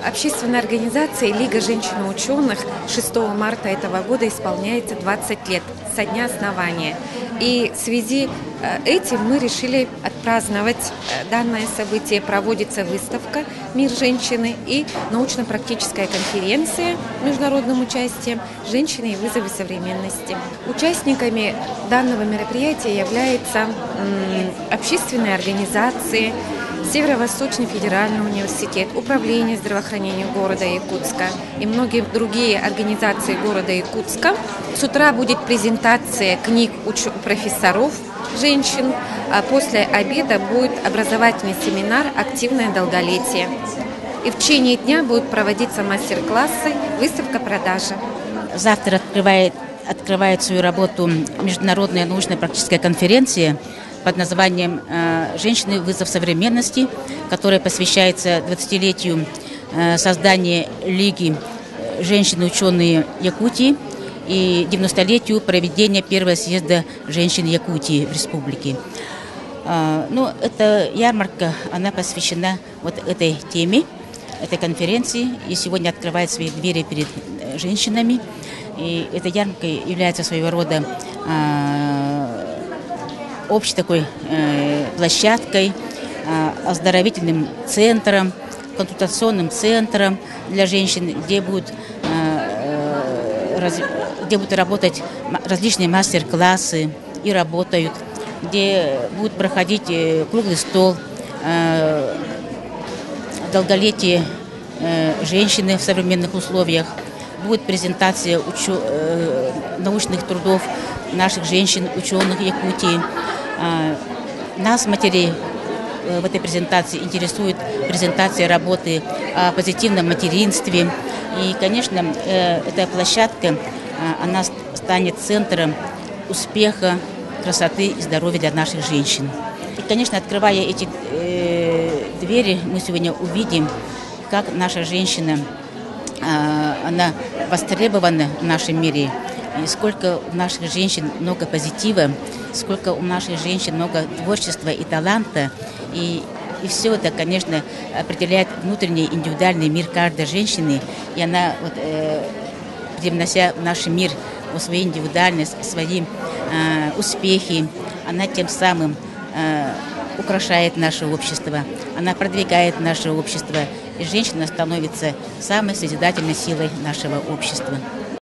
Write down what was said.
Общественной организации «Лига женщин-ученых» 6 марта этого года исполняется 20 лет со дня основания. И в связи этим мы решили отпраздновать данное событие. Проводится выставка «Мир женщины» и научно-практическая конференция международным участием «Женщины и вызовы современности». Участниками данного мероприятия являются общественные организации, Северо-Восточный федеральный университет, Управление здравоохранения города Якутска и многие другие организации города Якутска. С утра будет презентация книг профессоров, женщин, а после обеда будет образовательный семинар «Активное долголетие». И в течение дня будут проводиться мастер-классы, выставка-продажа. Завтра открывает свою работу международная научно-практическая конференция под названием «Женщины. Вызов современности», которая посвящается 20-летию создания Лиги женщин-ученые Якутии и 90-летию проведения первого съезда женщин Якутии в республике. Эта ярмарка, она посвящена вот этой теме, этой конференции, и сегодня открывает свои двери перед женщинами. И эта ярмарка является своего рода общей такой площадкой, оздоровительным центром, консультационным центром для женщин, где будут работать различные мастер-классы и работают, где будет проходить круглый стол, долголетие женщины в современных условиях, будет презентация научных трудов наших женщин, ученых Якутии. Нас, матерей, в этой презентации интересует презентация работы о позитивном материнстве. И, конечно, эта площадка, она станет центром успеха, красоты и здоровья для наших женщин. И, конечно, открывая эти двери, мы сегодня увидим, как наша женщина, она востребована в нашем мире, и сколько у наших женщин много позитива, сколько у наших женщин много творчества и таланта. И все это, конечно, определяет внутренний индивидуальный мир каждой женщины. И она, привнося в наш мир свою индивидуальность, свои успехи, она тем самым украшает наше общество, она продвигает наше общество. И женщина становится самой созидательной силой нашего общества.